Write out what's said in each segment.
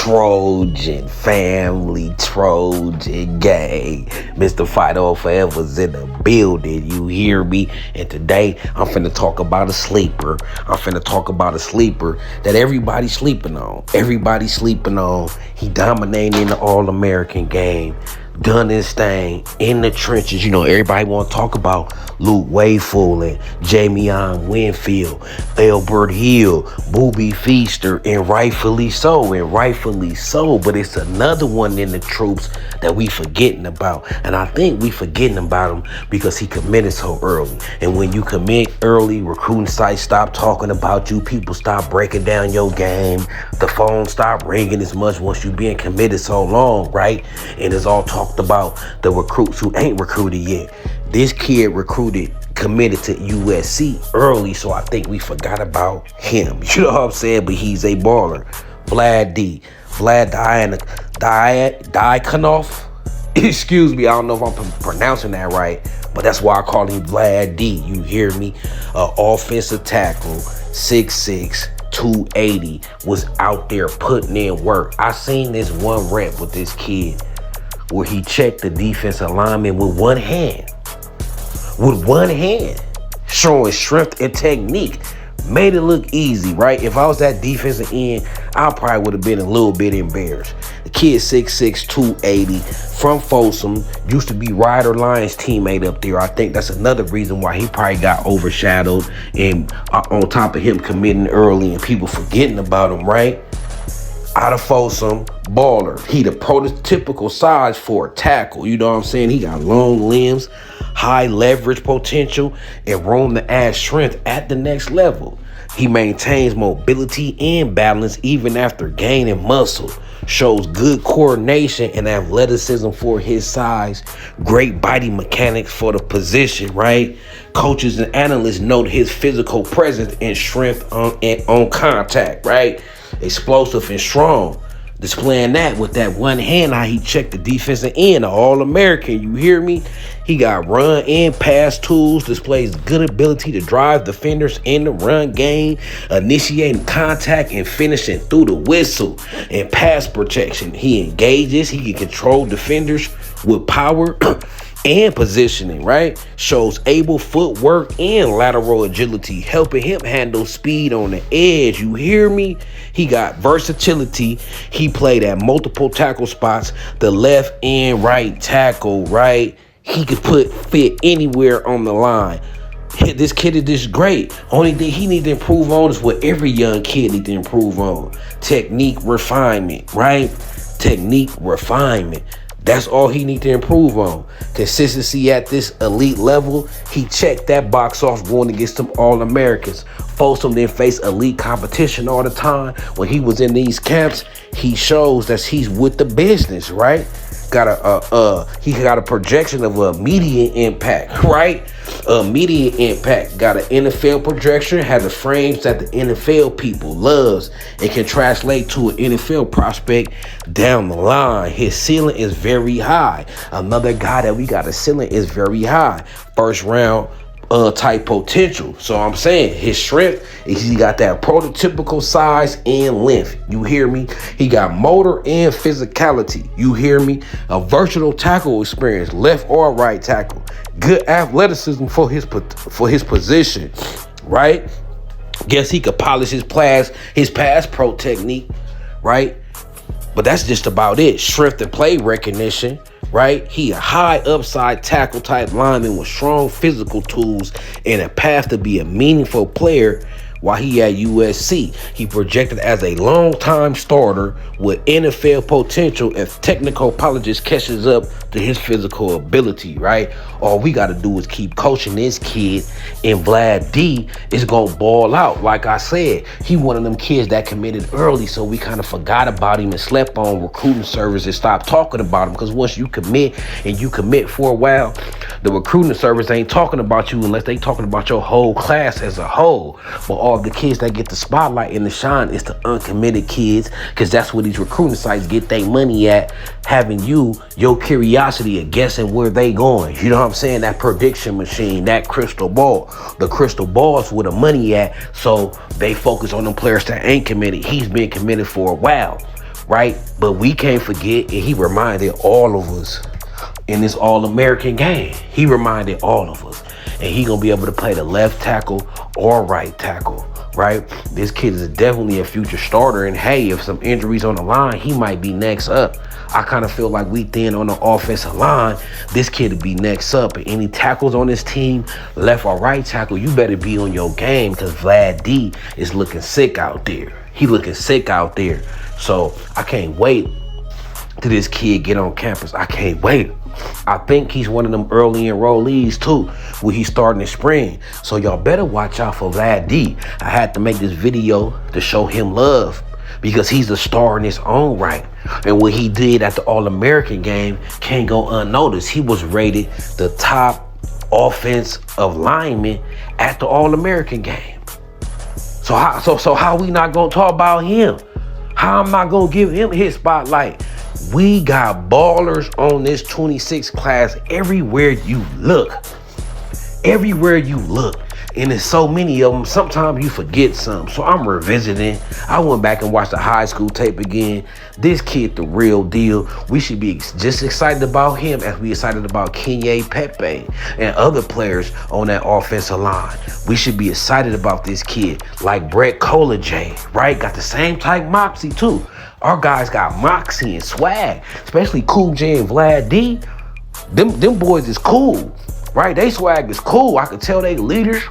Trojan family, Trojan gang. Mr. Fido Forever's in the building, you hear me? And today, I'm finna talk about a sleeper. That everybody's sleeping on. He dominating in the All-American game. Done his thing in the trenches. You know, everybody want to talk about Luke Wayfull and Jamion Winfield, Albert Hill, Booby Feaster, and rightfully so. But it's another one in the troops that we forgetting about. And I think we forgetting about him because he committed so early. And when you commit early, recruiting sites stop talking about you. People stop breaking down your game. The phone stop ringing as much once you being committed so long, right? And it's all talked about the recruits who ain't recruited yet. This kid committed to USC early, so I think we forgot about him. You know what I'm saying? But he's a baller. Vlad Dyakanov. Excuse me, I don't know if I'm pronouncing that right, but that's why I call him Vlad D. You hear me? Offensive tackle, 6'6", 280, was out there putting in work. I seen this one rep with this kid where he checked the defensive lineman with one hand, showing strength and technique. Made it look easy, right? If I was that defensive end, I probably would have been a little bit embarrassed. The kid 6'6", 280, from Folsom, used to be Ryder Lyons' teammate up there. I think that's another reason why he probably got overshadowed, and on top of him committing early and people forgetting about him, right? Out of Folsom, baller. He the prototypical size for a tackle. You know what I'm saying? He got long limbs, high leverage potential, and room to add strength at the next level. He maintains mobility and balance even after gaining muscle. Shows good coordination and athleticism for his size. Great body mechanics for the position, right? Coaches and analysts note his physical presence and strength on contact, right? Explosive and strong. Displaying that with that one hand, how he checked the defensive end, the All-American, you hear me? He got run and pass tools, displays good ability to drive defenders in the run game, initiating contact and finishing through the whistle, and pass protection. He engages, he can control defenders with power and positioning, right? Shows able footwork and lateral agility, helping him handle speed on the edge. You hear me? He got versatility. He played at multiple tackle spots, the left and right tackle, right? He could fit anywhere on the line. This kid is just great. Only thing he need to improve on is what every young kid need to improve on. Technique refinement, right? Technique refinement. That's all he need to improve on. Consistency at this elite level. He checked that box off going against them All-Americans. Folsom didn't face elite competition all the time. When he was in these camps, he shows that he's with the business, right? He got a projection of a immediate impact, right? Immediate impact. Got an NFL projection, has the frames that the NFL people loves and can translate to an NFL prospect down the line. His ceiling is very high. Another guy that we got a ceiling is very high. First round type potential. So I'm saying his strength is he got that prototypical size and length. You hear me? He got motor and physicality. You hear me? A versatile tackle experience, left or right tackle. Good athleticism for his position, right? Guess he could polish his pass pro technique, right? But that's just about it. Strength and play recognition, right? He a high upside tackle type lineman with strong physical tools and a path to be a meaningful player while he at USC. He projected as a long-time starter with NFL potential if technical apologist catches up to his physical ability, right? All we got to do is keep coaching this kid, and Vlad D is going to ball out. Like I said, he one of them kids that committed early, so we kind of forgot about him and slept on recruiting services, stopped talking about him, because once you commit for a while, the recruiting service ain't talking about you unless they talking about your whole class as a whole. But all the kids that get the spotlight and the shine is the uncommitted kids, because that's where these recruiting sites get their money at, having your curiosity of guessing where they going. You know what I'm saying? That prediction machine, that crystal ball. The crystal ball's where the money at, so they focus on them players that ain't committed. He's been committed for a while. right? But we can't forget, and he reminded all of us in this All-American game. He reminded all of us. And he gonna be able to play the left tackle or right tackle, right? This kid is definitely a future starter. And hey, if some injuries on the line, he might be next up. I kind of feel like we thin on the offensive line. This kid will be next up. And any tackles on this team, left or right tackle, you better be on your game because Vlad D is looking sick out there. He looking sick out there. So I can't wait till this kid get on campus. I can't wait. I think he's one of them early enrollees too, when he's starting in spring. So y'all better watch out for Vlad D. I had to make this video to show him love because he's a star in his own right. And what he did at the All-American game can't go unnoticed. He was rated the top offensive lineman at the All-American game. So how we not gonna talk about him? How am I gonna give him his spotlight? We got ballers on this 26 class everywhere you look. Everywhere you look. And there's so many of them, sometimes you forget some. So I'm revisiting. I went back and watched the high school tape again. This kid, the real deal. We should be just excited about him as we excited about Kenye Pepe and other players on that offensive line. We should be excited about this kid, like Brett Colajay, right? Got the same type moxie too. Our guys got moxie and swag, especially Cool J and Vlad D. Them boys is cool, right? They swag is cool. I could tell they leaders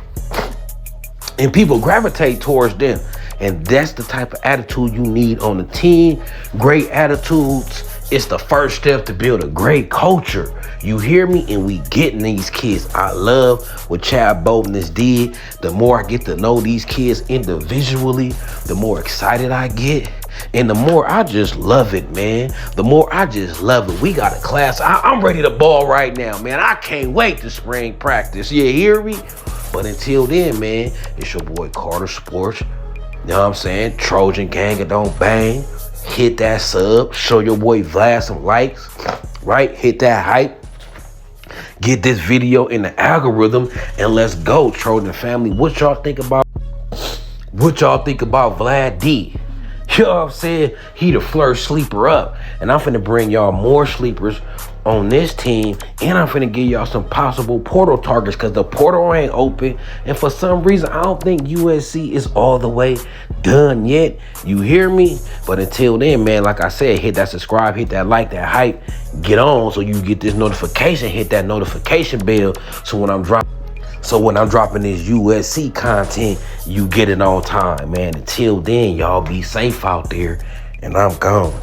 and people gravitate towards them. And that's the type of attitude you need on the team. Great attitudes. It's the first step to build a great culture. You hear me? And we getting these kids. I love what Chad Boldness did. The more I get to know these kids individually, the more excited I get. And the more I just love it, man. The more I just love it. We got a class. I'm ready to ball right now, man. I can't wait to spring practice. You hear me? But until then, man, it's your boy Carter Sports. You know what I'm saying? Trojan Gang, it don't bang. Hit that sub. Show your boy Vlad some likes, right? Hit that hype. Get this video in the algorithm and let's go, Trojan family. What y'all think about Vlad D? You know what I'm saying? He the flirt sleeper up. And I'm finna bring y'all more sleepers on this team. And I'm finna give y'all some possible portal targets because the portal ain't open. And for some reason, I don't think USC is all the way done yet. You hear me? But until then, man, like I said, hit that subscribe, hit that like, that hype. Get on so you get this notification. Hit that notification bell so when I'm dropping this USC content, you get it on time, man. Until then, y'all be safe out there, and I'm gone.